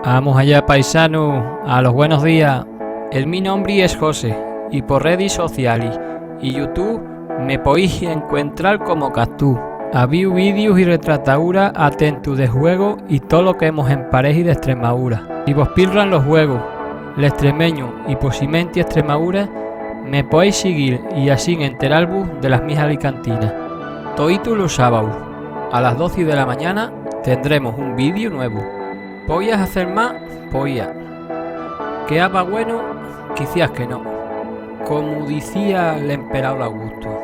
Vamos allá, paisano, a los buenos días. Mi nombre es José y por redes sociales y YouTube me podéis encontrar como Cactus. Había vídeos y retrataduras atentos de juegos y todo lo que hemos en pareja y de Extremadura. Si vos pillan los juegos, el extremeño y posiblemente Extremadura, me podéis seguir y así enteraros de las mis alicantinas. Todos los sábados a las 12 de la mañana tendremos un vídeo nuevo. ¿Podías hacer más? Podía. ¿Que haga bueno? Quizás que no. Como decía el emperador Augusto,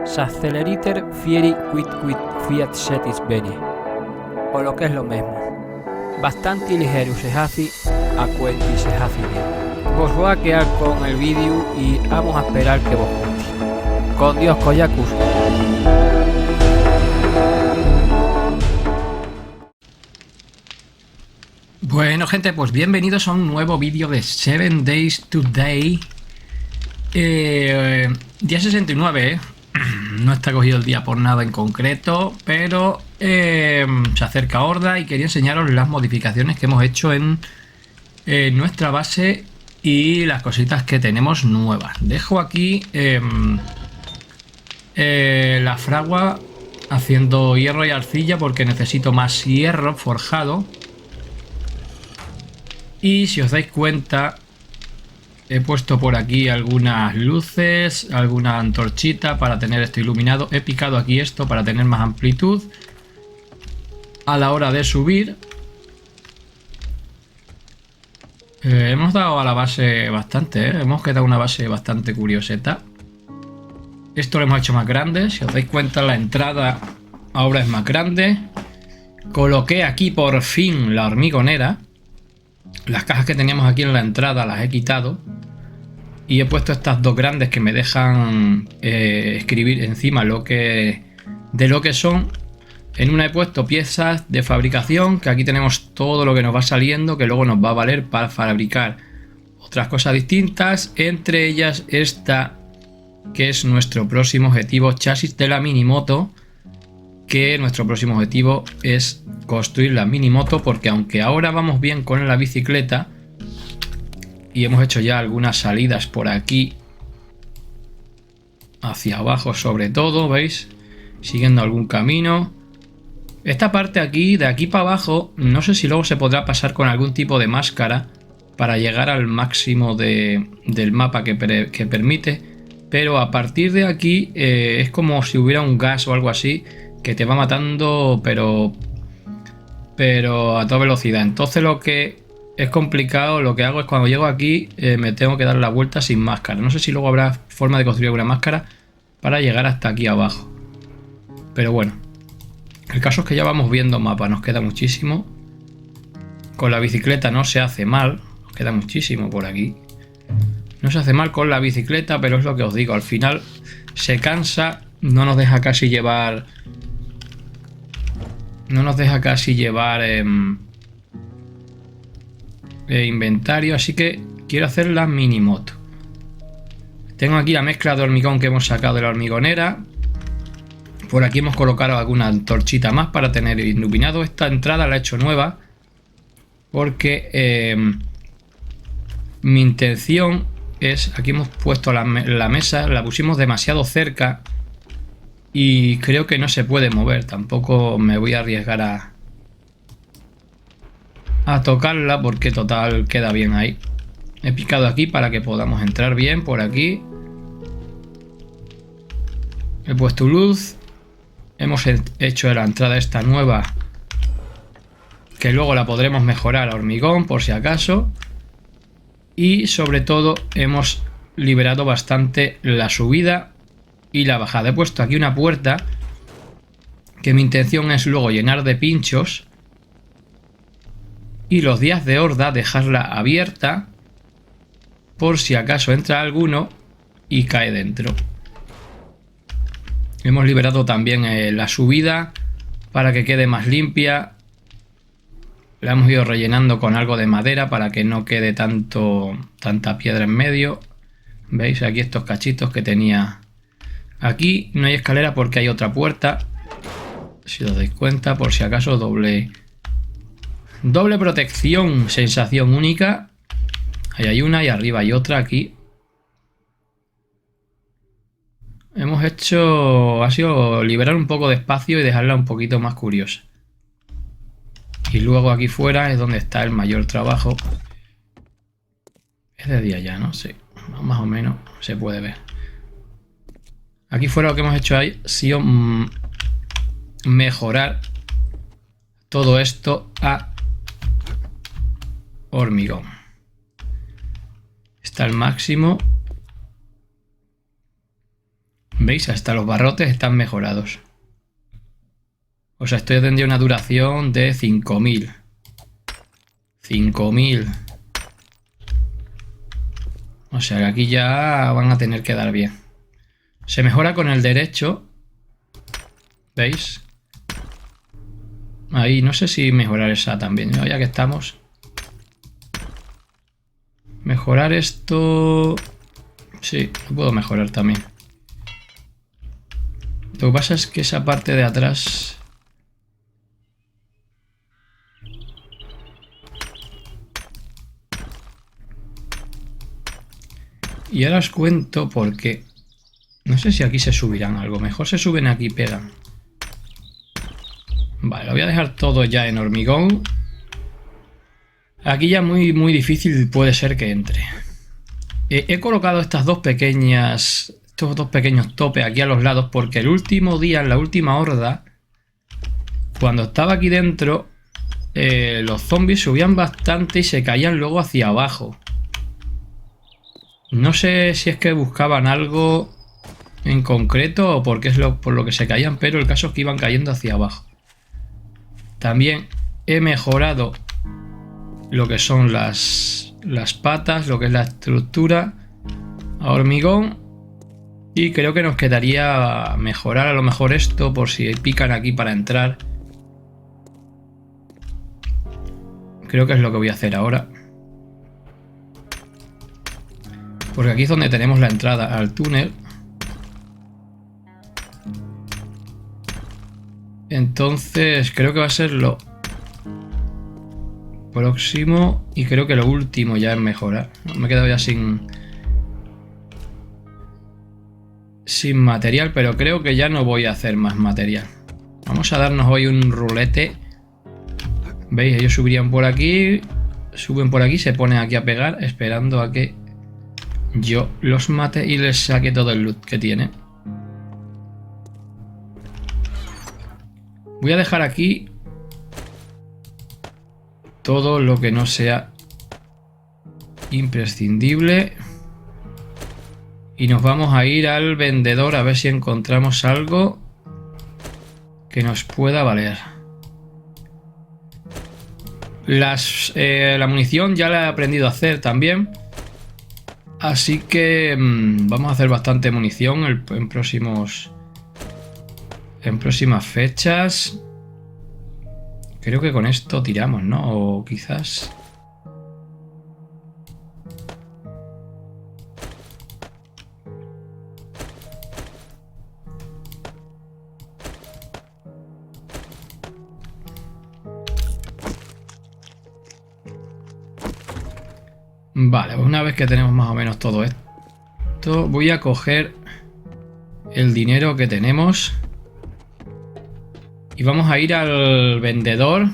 s'acceleriter fieri quid fiat setis bene. O lo que es lo mismo, bastante ligero se hace a cuento y se hace bien. Vos voy a quedar con el vídeo y vamos a esperar que vos cuentes. Con Dios, Koyakus. Bueno, gente, pues bienvenidos a un nuevo vídeo de 7 Days Today. Día 69, no está cogido el día por nada en concreto, pero se acerca Horda y quería enseñaros las modificaciones que hemos hecho en nuestra base y las cositas que tenemos nuevas. Dejo aquí la fragua haciendo hierro y arcilla porque necesito más hierro forjado. Y si os dais cuenta, he puesto por aquí algunas luces, alguna antorchita para tener esto iluminado. He picado aquí esto para tener más amplitud a la hora de subir. Hemos dado a la base bastante, hemos quedado una base bastante curioseta. Esto lo hemos hecho más grande. Si os dais cuenta, la entrada ahora es más grande. Coloqué aquí por fin la hormigonera. Las cajas que teníamos aquí en la entrada las he quitado y he puesto estas dos grandes que me dejan escribir encima de lo que son. En una he puesto piezas de fabricación, que aquí tenemos todo lo que nos va saliendo, que luego nos va a valer para fabricar otras cosas distintas, entre ellas esta que es nuestro próximo objetivo, chasis de la minimoto, que nuestro próximo objetivo es construir la minimoto, porque aunque ahora vamos bien con la bicicleta y hemos hecho ya algunas salidas por aquí hacia abajo, sobre todo, ¿veis? Siguiendo algún camino. Esta parte aquí, de aquí para abajo, no sé si luego se podrá pasar con algún tipo de máscara para llegar al máximo del mapa que permite, pero a partir de aquí es como si hubiera un gas o algo así que te va matando, pero a toda velocidad. Entonces lo que es complicado, lo que hago es cuando llego aquí me tengo que dar la vuelta sin máscara. No sé si luego habrá forma de construir una máscara para llegar hasta aquí abajo, pero bueno, el caso es que ya vamos viendo mapa, nos queda muchísimo. Con la bicicleta no se hace mal, nos queda muchísimo por aquí. No se hace mal con la bicicleta, pero es lo que os digo, al final se cansa, no nos deja casi llevar inventario, así que quiero hacer la minimoto. Tengo aquí la mezcla de hormigón que hemos sacado de la hormigonera. Por aquí hemos colocado alguna antorchita más para tener iluminado. Esta entrada la he hecho nueva porque mi intención es, aquí hemos puesto la mesa, la pusimos demasiado cerca y creo que no se puede mover. Tampoco me voy a arriesgar a tocarla porque total queda bien ahí. He picado aquí para que podamos entrar bien por aquí. He puesto luz. Hemos hecho la entrada esta nueva, que luego la podremos mejorar a hormigón por si acaso. Y sobre todo hemos liberado bastante la subida y la bajada. He puesto aquí una puerta que mi intención es luego llenar de pinchos y los días de horda dejarla abierta por si acaso entra alguno y cae dentro. Hemos liberado también la subida para que quede más limpia. La hemos ido rellenando con algo de madera para que no quede tanta piedra en medio. ¿Veis? Aquí estos cachitos que tenía. Aquí no hay escalera porque hay otra puerta. Si os dais cuenta, por si acaso doble Doble protección, sensación única. Ahí hay una y arriba hay otra aquí. Hemos hecho... Ha sido liberar un poco de espacio y dejarla un poquito más curiosa. Y luego aquí fuera es donde está el mayor trabajo. Es de día ya, ¿no? Sí, más o menos se puede ver. Aquí fuera lo que hemos hecho ha sido mejorar todo esto a hormigón. Está al máximo. ¿Veis? Hasta los barrotes están mejorados. O sea, esto tendría una duración de 5000. 5000. O sea que aquí ya van a tener que dar bien. Se mejora con el derecho. ¿Veis? Ahí, no sé si mejorar esa también, ¿no? Ya que estamos. Mejorar esto... Sí, lo puedo mejorar también. Lo que pasa es que esa parte de atrás... Y ahora os cuento por qué. No sé si aquí se subirán algo. Mejor se suben aquí y pegan. Vale, lo voy a dejar todo ya en hormigón. Aquí ya muy difícil puede ser que entre. He colocado estas dos pequeñas... Estos dos pequeños topes aquí a los lados porque el último día, en la última horda, cuando estaba aquí dentro, los zombies subían bastante y se caían luego hacia abajo. No sé si es que buscaban algo en concreto o porque es por lo que se caían, pero el caso es que iban cayendo hacia abajo. También he mejorado lo que son las patas, lo que es la estructura a hormigón. Y creo que nos quedaría mejorar a lo mejor esto por si pican aquí para entrar. Creo que es lo que voy a hacer ahora. Porque aquí es donde tenemos la entrada al túnel. Entonces creo que va a ser lo próximo. Y creo que lo último ya es mejorar. Me he quedado ya sin material, pero creo que ya no voy a hacer más material. Vamos a darnos hoy un rulete. ¿Veis? Ellos subirían por aquí. Suben por aquí, se ponen aquí a pegar, esperando a que yo los mate y les saque todo el loot que tienen. Voy a dejar aquí todo lo que no sea imprescindible. Y nos vamos a ir al vendedor a ver si encontramos algo que nos pueda valer. La munición ya la he aprendido a hacer también. Así que vamos a hacer bastante munición en próximas fechas. Creo que con esto tiramos, ¿no? O quizás... Vale, pues una vez que tenemos más o menos todo esto, voy a coger el dinero que tenemos y vamos a ir al vendedor.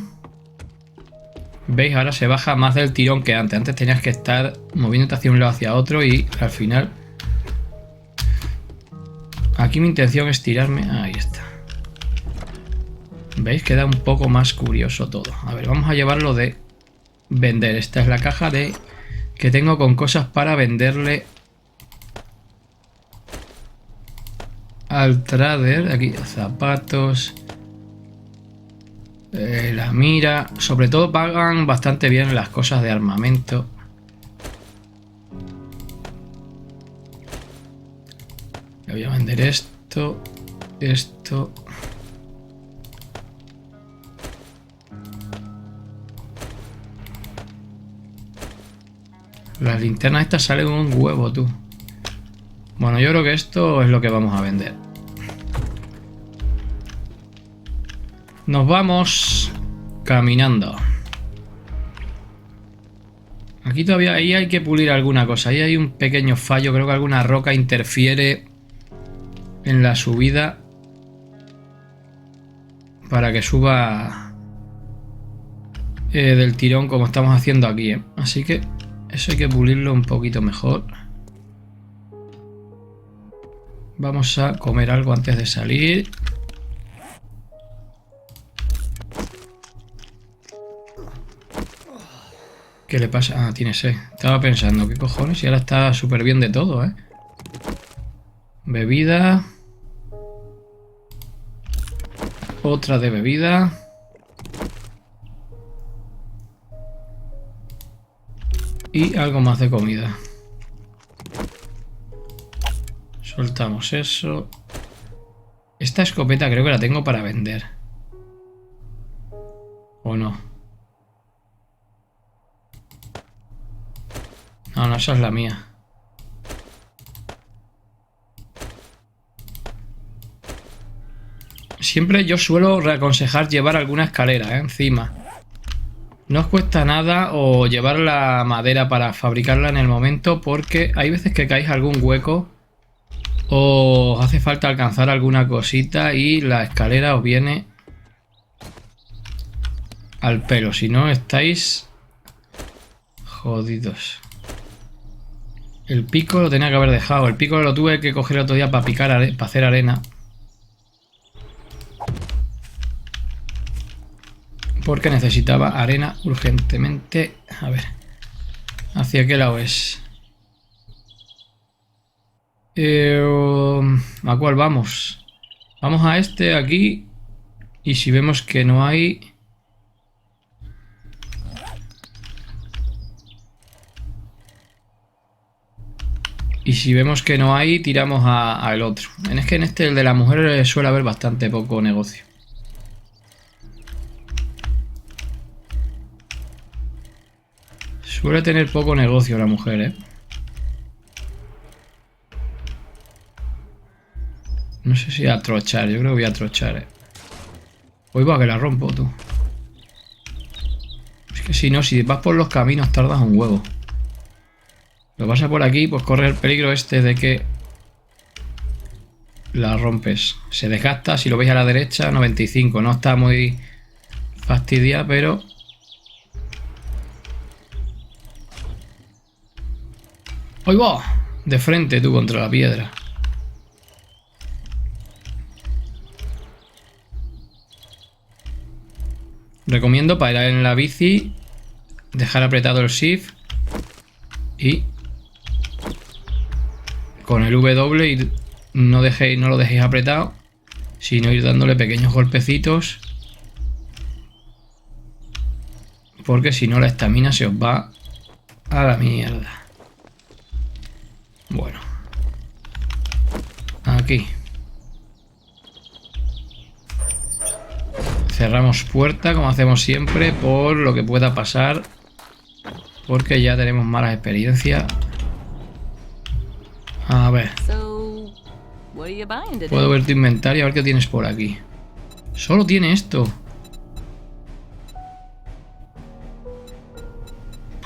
¿Veis? Ahora se baja más del tirón que antes. Antes tenías que estar moviéndote hacia un lado hacia otro y al final... Aquí mi intención es tirarme... Ahí está. ¿Veis? Queda un poco más curioso todo. A ver, vamos a llevarlo de vender. Esta es la caja de... que tengo con cosas para venderle al trader. Aquí zapatos, la mira. Sobre todo pagan bastante bien las cosas de armamento. Le voy a vender esto, esto. Las linternas estas salen un huevo, tú. Bueno, yo creo que esto es lo que vamos a vender. Nos vamos caminando. Aquí todavía ahí hay que pulir alguna cosa. Ahí hay un pequeño fallo. Creo que alguna roca interfiere en la subida para que suba del tirón como estamos haciendo aquí, ¿eh? Así que eso hay que pulirlo un poquito mejor. Vamos a comer algo antes de salir. ¿Qué le pasa? Ah, tiene sed. Estaba pensando, ¿qué cojones? Y ahora está súper bien de todo, ¿eh? Bebida. Otra de bebida. Y algo más de comida. Soltamos eso. Esta escopeta creo que la tengo para vender. ¿O no? No, no, esa es la mía. Siempre yo suelo reaconsejar llevar alguna escalera, encima. No os cuesta nada o llevar la madera para fabricarla en el momento, porque hay veces que caéis algún hueco o os hace falta alcanzar alguna cosita y la escalera os viene al pelo. Si no, estáis jodidos. El pico lo tenía que haber dejado. El pico lo tuve que coger el otro día para picar, para hacer arena. Porque necesitaba arena urgentemente. A ver. ¿Hacia qué lado es? ¿A cuál vamos? Vamos a este aquí. Y si vemos que no hay... Y si vemos que no hay, tiramos al otro. Es que en este, el de la mujer, suele haber bastante poco negocio. Suele tener poco negocio la mujer, ¿eh? No sé si a trochar, yo creo que voy a trochar, ¿eh? Hoy va que la rompo, tú. Es que si no, si vas por los caminos tardas un huevo. Lo pasa por aquí, pues corre el peligro este de que la rompes. Se desgasta, si lo veis a la derecha, 95. No está muy fastidiada, pero... ¡Ahí va! De frente tú contra la piedra. Recomiendo para ir en la bici dejar apretado el Shift y con el W y no lo dejéis apretado, sino ir dándole pequeños golpecitos, porque si no la estamina se os va a la mierda. Bueno, aquí cerramos puerta como hacemos siempre por lo que pueda pasar, porque ya tenemos malas experiencias. A ver, puedo ver tu inventario, a ver qué tienes por aquí. Solo tiene esto.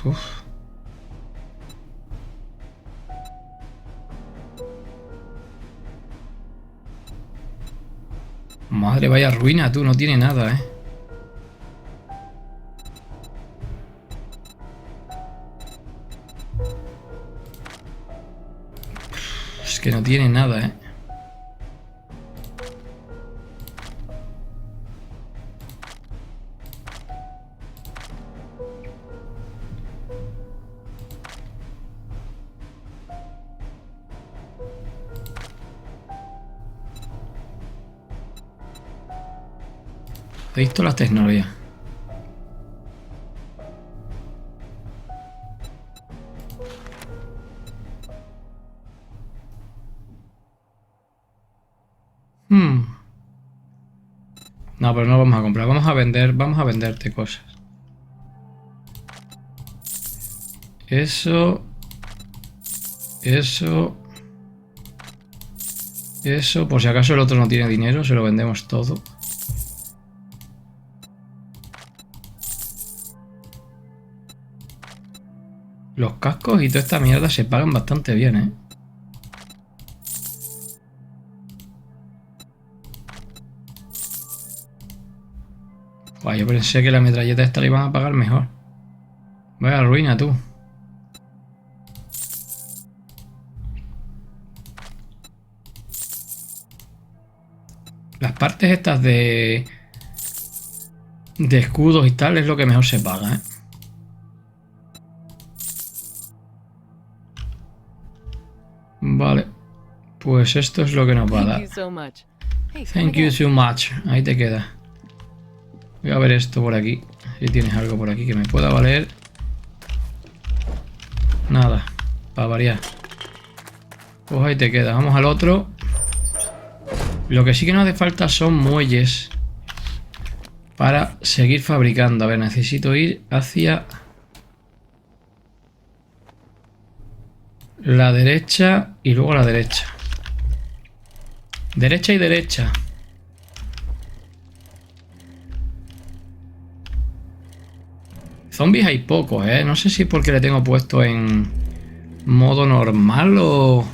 Uf. Madre, vaya ruina, tú, no tiene nada, ¿eh? Es que no tiene nada, ¿eh? He visto las tecnologías. No, pero no vamos a comprar, vamos a venderte cosas. Eso. Eso. Eso, por si acaso el otro no tiene dinero, se lo vendemos todo. Los cascos y toda esta mierda se pagan bastante bien, ¿eh? Buah, yo pensé que la metralleta esta la iban a pagar mejor. Vaya ruina, tú. Las partes estas de escudos y tal es lo que mejor se paga, ¿eh? Vale. Pues esto es lo que nos va a dar. Thank you so much. Ahí te queda. Voy a ver esto por aquí. Si tienes algo por aquí que me pueda valer. Nada. Para variar. Pues ahí te queda. Vamos al otro. Lo que sí que nos hace falta son muelles. Para seguir fabricando. A ver, necesito ir hacia la derecha y luego la derecha. Derecha y derecha. Zombies hay pocos, ¿eh? No sé si es porque le tengo puesto en modo normal o...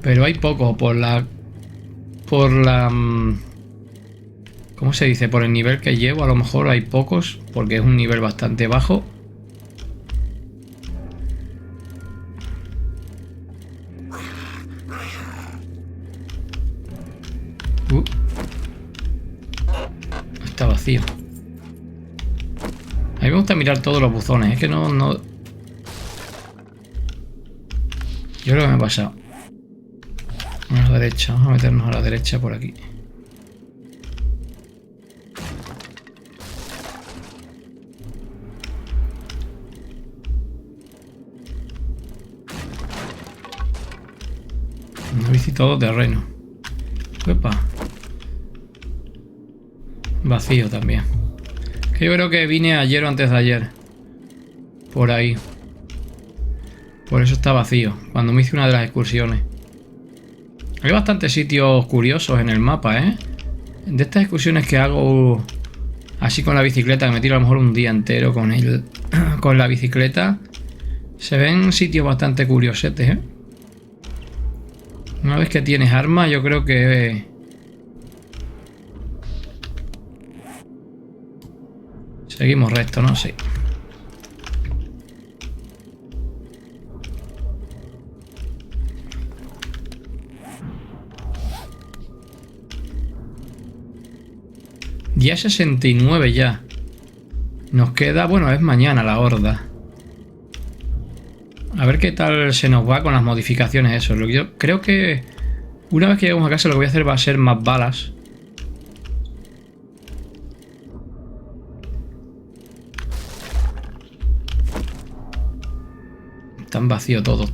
Pero hay pocos por la... ¿Cómo se dice? Por el nivel que llevo a lo mejor hay pocos, porque es un nivel bastante bajo. Está vacío. A mí me gusta mirar todos los buzones, es que no... Yo creo que me he pasado. A la derecha, vamos a meternos a la derecha por aquí. No he visitado terreno. Epa. Vacío también. Que yo creo que vine ayer o antes de ayer. Por ahí. Por eso está vacío. Cuando me hice una de las excursiones. Hay bastantes sitios curiosos en el mapa, ¿eh? De estas excursiones que hago así con la bicicleta, que me tiro a lo mejor un día entero con la bicicleta, se ven sitios bastante curiosetes, ¿eh? Una vez que tienes arma, yo creo que... Seguimos recto, ¿no? Sí. Día 69 ya. Nos queda... Bueno, es mañana la horda. A ver qué tal se nos va con las modificaciones eso. Yo creo que una vez que lleguemos a casa lo que voy a hacer va a ser más balas. Están vacíos todos.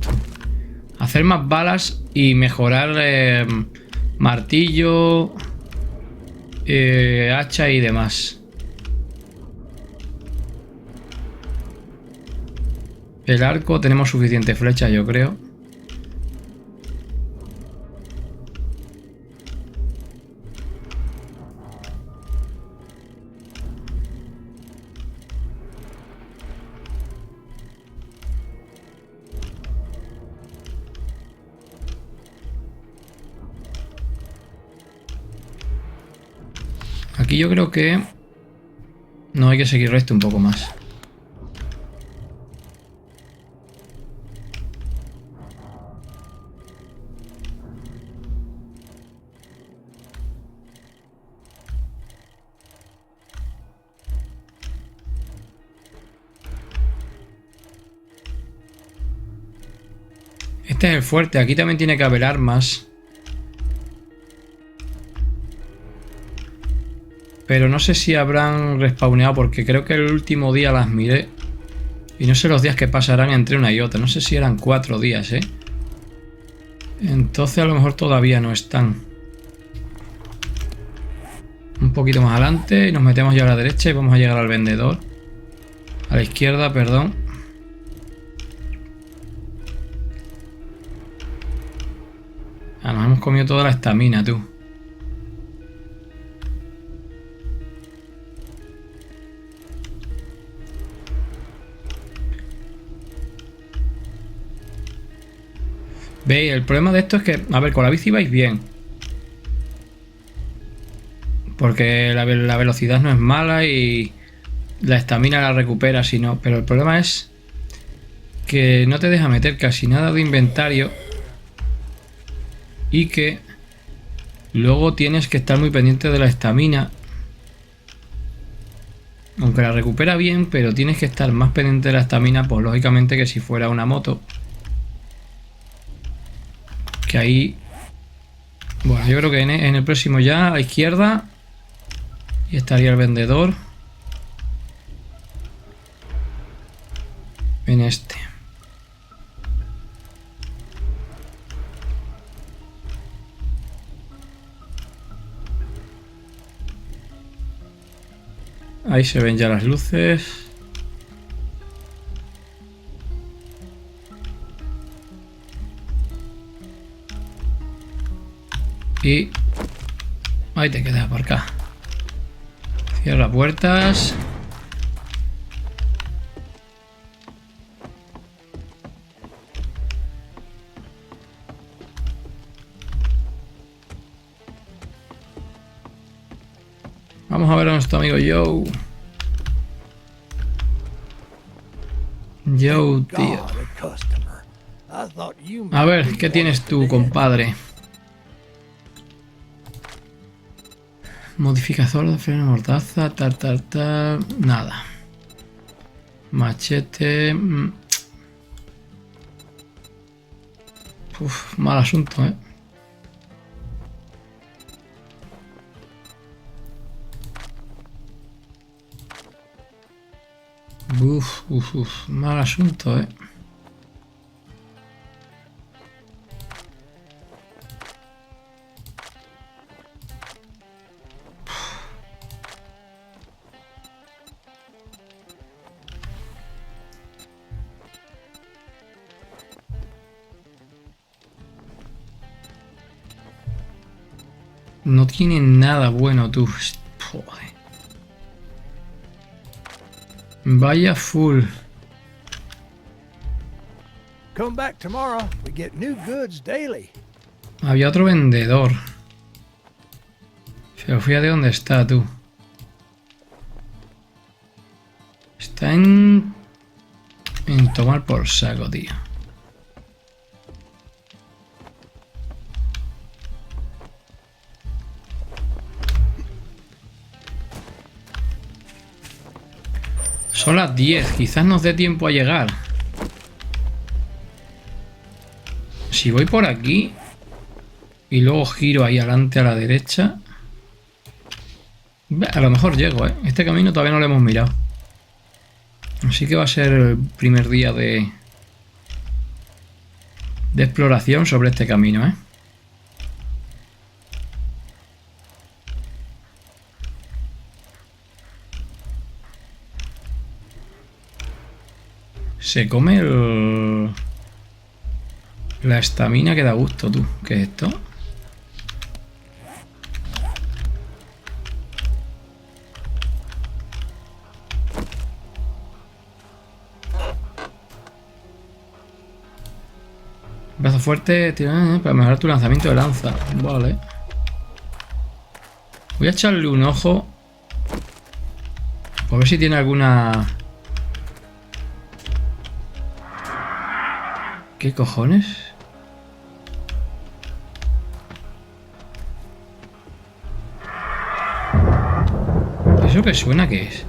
Hacer más balas y mejorar martillo, hacha y demás. El arco tenemos suficiente flecha, yo creo. Aquí yo creo que no hay que seguir recto un poco más. Este es el fuerte. Aquí también tiene que haber armas. Pero no sé si habrán respawneado porque creo que el último día las miré. Y no sé los días que pasarán entre una y otra. No sé si eran 4 días, ¿eh? Entonces a lo mejor todavía no están. Un poquito más adelante y nos metemos ya a la derecha y vamos a llegar al vendedor. A la izquierda, perdón. Ah, nos hemos comido toda la estamina, tú. Veis, el problema de esto es que, a ver, con la bici vais bien. Porque la velocidad no es mala y la estamina la recupera, sino. Pero el problema es que no te deja meter casi nada de inventario y que luego tienes que estar muy pendiente de la estamina. Aunque la recupera bien, pero tienes que estar más pendiente de la estamina, pues lógicamente que si fuera una moto. Que ahí... Bueno, yo creo que en el próximo ya, a la izquierda, y estaría el vendedor. En este. Ahí se ven ya las luces. Y ahí te quedas por acá. Cierra puertas. Vamos a ver a nuestro amigo Joe. Joe, tío. A ver, ¿qué tienes tú, compadre? Modificador de freno mordaza, nada. Machete. Uf, mal asunto, ¿eh? Mal asunto, ¿eh? No tiene nada bueno, tú. Joder. Vaya full. Come back tomorrow. We get new goods daily. Había otro vendedor. Pero fíjate dónde está, tú. Está en tomar por saco, tío. Son las 10, quizás nos dé tiempo a llegar. Si voy por aquí y luego giro ahí adelante a la derecha, a lo mejor llego, ¿eh? Este camino todavía no lo hemos mirado. Así que va a ser el primer día de exploración sobre este camino, ¿eh? Se come la estamina que da gusto, tú. ¿Qué es esto? Brazo fuerte para mejorar tu lanzamiento de lanza. Vale. Voy a echarle un ojo. A ver si tiene alguna... ¿Qué cojones? ¿Eso que suena qué es?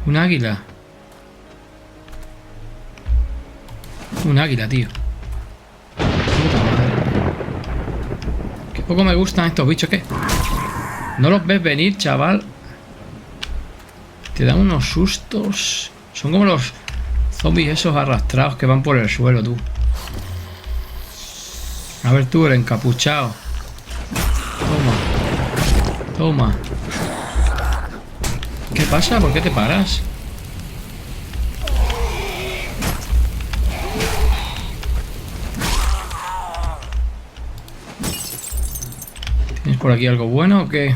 Un águila. Un águila, tío. Puta madre. Qué poco me gustan estos bichos, ¿qué? ¿No los ves venir, chaval? Te dan unos sustos. Son como los zombies esos arrastrados que van por el suelo, tú. A ver tú, el encapuchado. Toma. Toma. ¿Qué pasa? ¿Por qué te paras? ¿Tienes por aquí algo bueno o qué?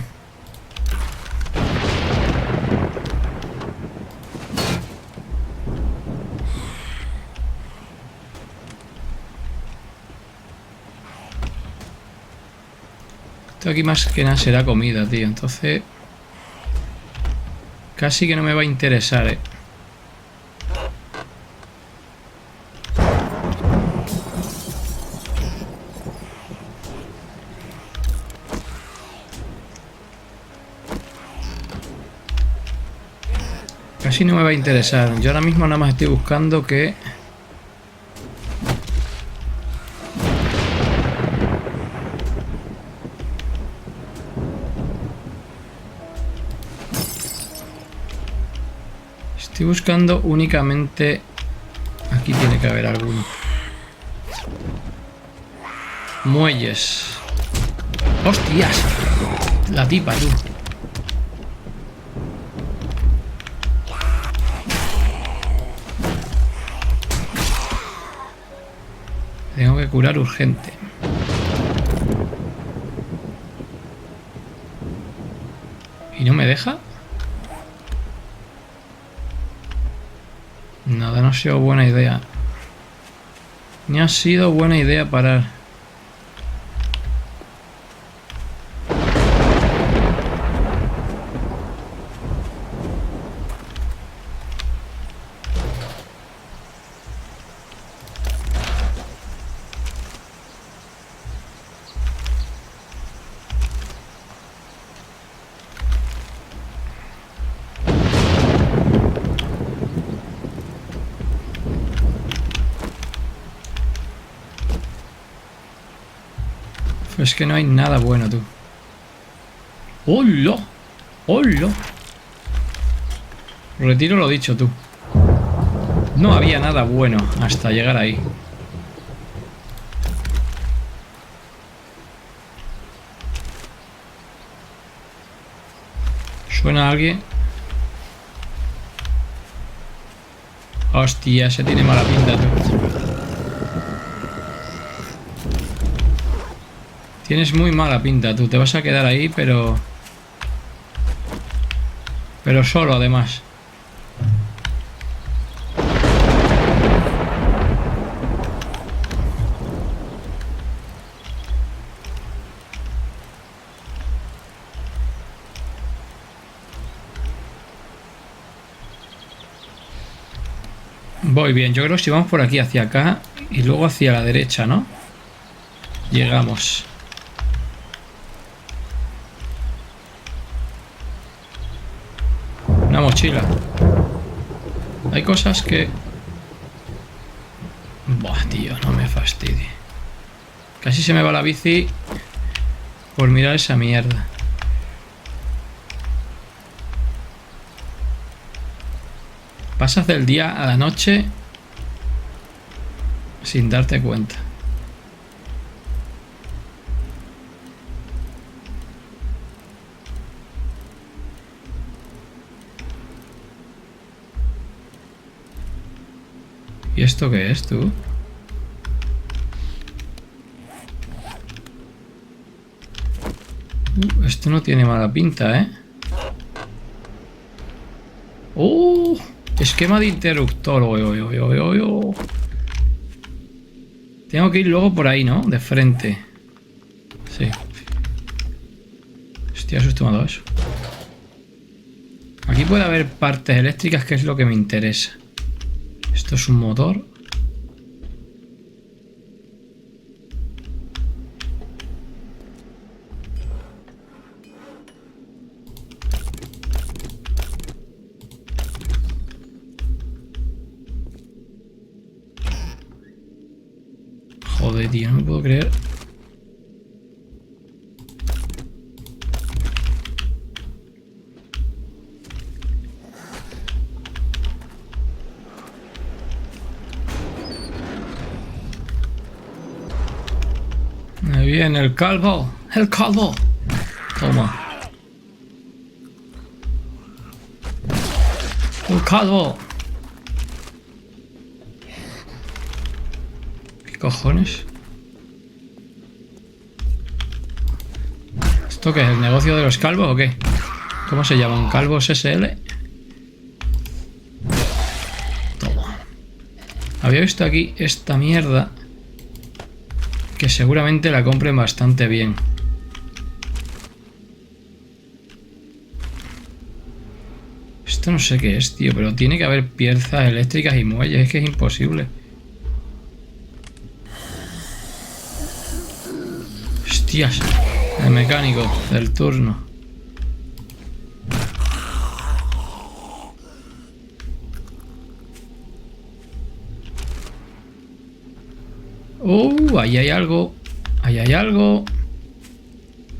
Esto aquí más que nada será comida, tío. Entonces... casi que no me va a interesar, ¿eh? Casi no me va a interesar. Yo ahora mismo nada más estoy buscando que... estoy buscando únicamente... aquí tiene que haber alguno. Muelles. ¡Hostias! La tipa, tú. Tengo que curar urgente. ¿Y no me deja? Nada, no ha sido buena idea. Ni ha sido buena idea parar. Es que no hay nada bueno, tú. ¡Hola! ¡Hola! Retiro lo dicho, tú. No había nada bueno hasta llegar ahí. ¿Suena alguien? Hostia, ese tiene mala pinta, tú. Tienes muy mala pinta, tú. Te vas a quedar ahí, pero solo, además. Voy bien. Yo creo que si vamos por aquí hacia acá y luego hacia la derecha, ¿no? Llegamos. Una mochila. Hay cosas que... buah, tío, no me fastidie. Casi se me va la bici por mirar esa mierda. Pasas del día a la noche sin darte cuenta. ¿Y esto qué es, tú? Esto no tiene mala pinta, ¿eh? ¡Oh! Esquema de interruptor. Tengo que ir luego por ahí, ¿no? De frente. Sí. Estoy asustado eso. Aquí puede haber partes eléctricas, que es lo que me interesa. Esto es un motor. Joder, tío, no me puedo creer. Ahí viene el calvo. El calvo. Toma. El calvo. ¿Qué cojones? ¿Esto qué es? ¿El negocio de los calvos o qué? ¿Cómo se llaman? ¿Calvos SL? Toma. Había visto aquí esta mierda, que seguramente la compren bastante bien. Esto no sé qué es, tío, pero tiene que haber piezas eléctricas y muelles, es que es imposible. Hostias, el mecánico del turno. Ahí hay algo. Ahí hay algo.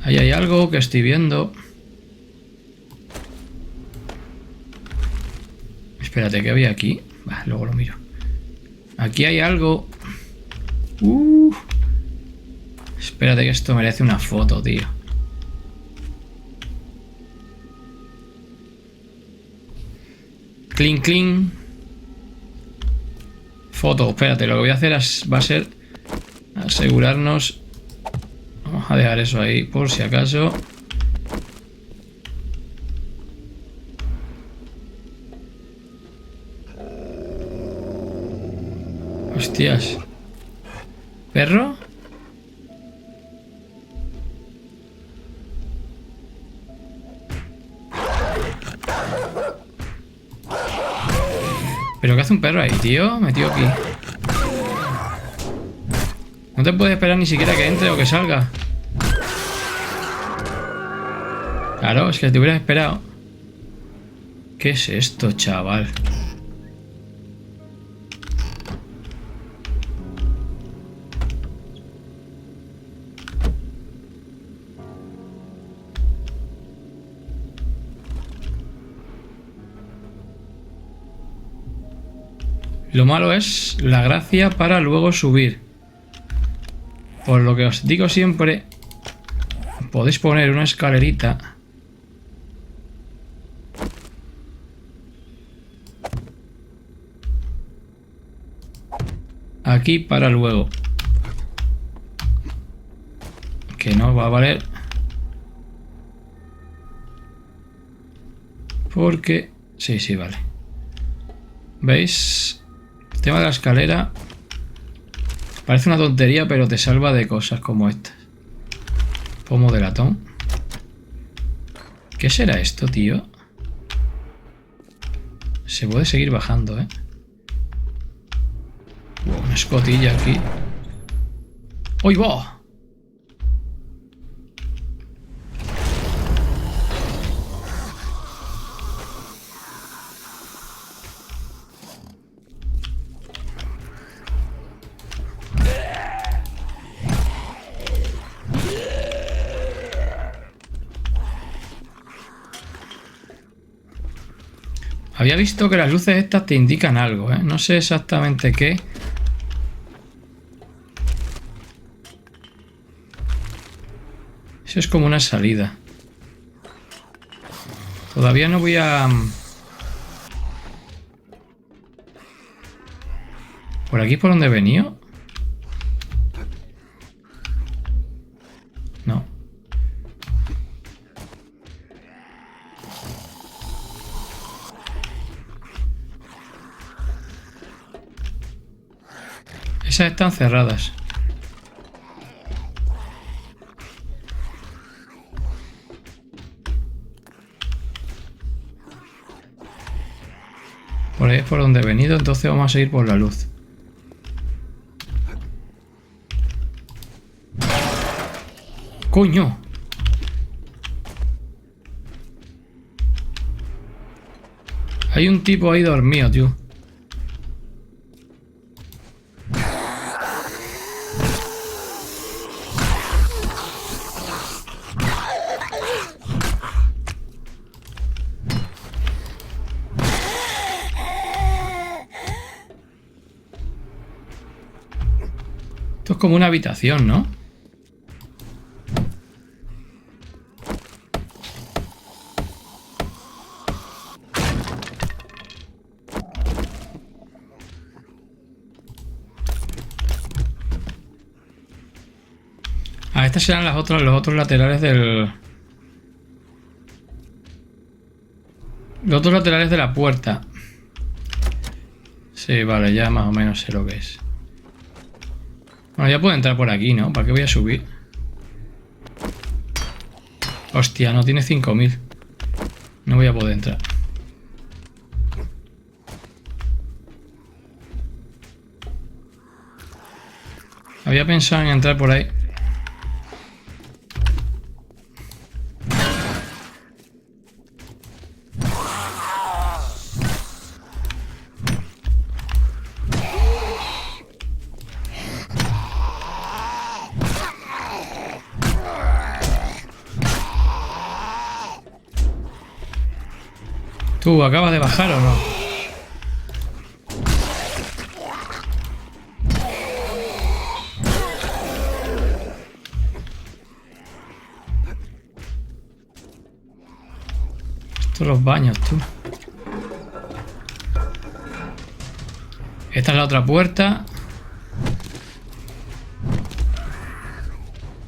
Ahí hay algo que estoy viendo. Espérate, ¿qué había aquí? Bah, luego lo miro. Aquí hay algo. Espérate que esto merece una foto, tío. Clean, clean. Foto, espérate, lo que voy a hacer va a ser asegurarnos. Vamos a dejar eso ahí por si acaso. Hostias. ¿Perro? ¿Pero qué hace un perro ahí, tío? Metido aquí. No te puedes esperar ni siquiera que entre o que salga. Claro, es que te hubieras esperado. ¿Qué es esto, chaval? Lo malo es la gracia para luego subir. Por lo que os digo siempre, podéis poner una escalerita. Aquí para luego. Que no va a valer. Porque... Sí, vale. ¿Veis? El tema de la escalera parece una tontería, pero te salva de cosas como estas. Pomo de latón. ¿Qué será esto, tío? Se puede seguir bajando, ¿eh? Una escotilla aquí. ¡Uy, va! Había visto que las luces estas te indican algo, ¿eh? No sé exactamente qué. Eso es como una salida. Todavía no voy a... ¿Por aquí por donde he venido? No. Esas están cerradas. Por ahí es por donde he venido, entonces vamos a seguir por la luz. ¡Coño! Hay un tipo ahí dormido, tío. Esto es como una habitación, ¿no? Ah, estas serán los otros laterales del... Los otros laterales de la puerta. Sí, vale, ya más o menos sé lo que es. Bueno, ya puedo entrar por aquí, ¿no? ¿Para qué voy a subir? Hostia, no tiene 5000. No voy a poder entrar. Había pensado en entrar por ahí. ¿Tú acabas de bajar o no? Estos los baños, tú. Esta es la otra puerta.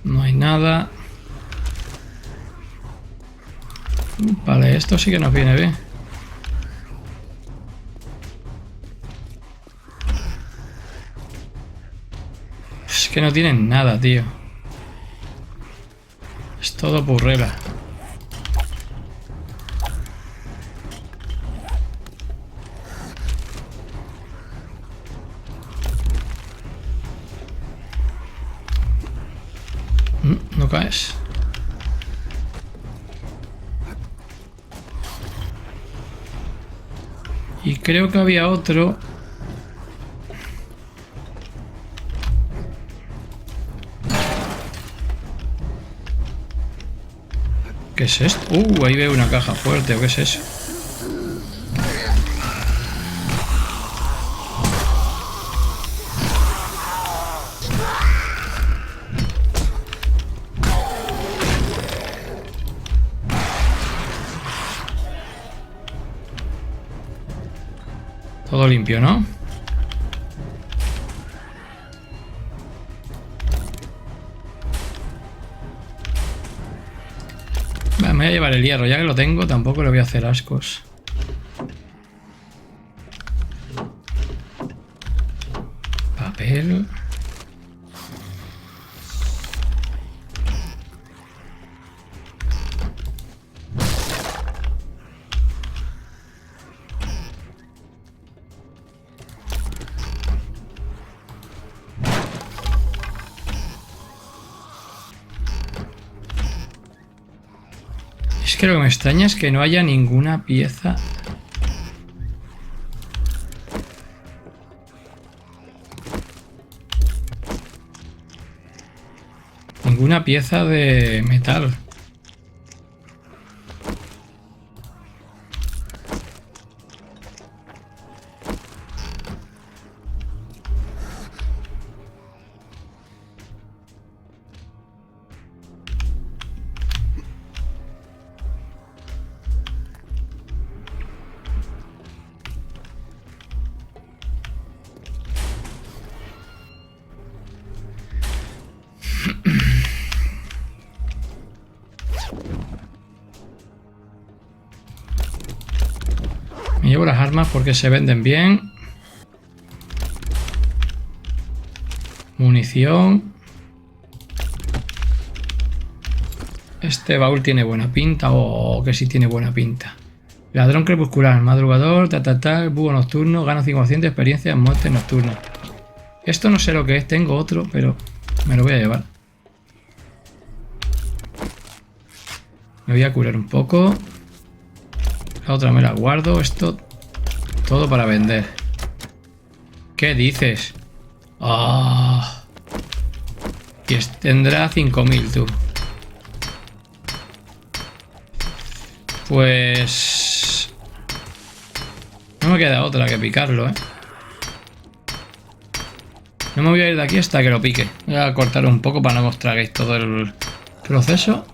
No hay nada. Vale, esto sí que nos viene bien. Es que no tienen nada, tío. Es todo burrera. No caes. Y creo que había otro. ¿Qué es esto? Ahí veo una caja fuerte. ¿O qué es eso? Todo limpio, ¿no? Me voy a llevar el hierro, ya que lo tengo, tampoco le voy a hacer ascos. Papel. Es que lo que me extraña es que no haya ninguna pieza. Ninguna pieza de metal. Me llevo las armas porque se venden bien. Munición. Este baúl tiene buena pinta. Oh, que sí tiene buena pinta. Ladrón crepuscular, madrugador, búho nocturno, gano 5% de experiencia en muertes nocturnas. Esto no sé lo que es, tengo otro, pero me lo voy a llevar. Me voy a curar un poco. La otra me la guardo. Esto todo para vender. ¿Qué dices? ¡Ah! Y tendrá 5000, tú. Pues no me queda otra que picarlo, ¿eh? No me voy a ir de aquí hasta que lo pique. Voy a cortar un poco para no os traguéis todo el proceso.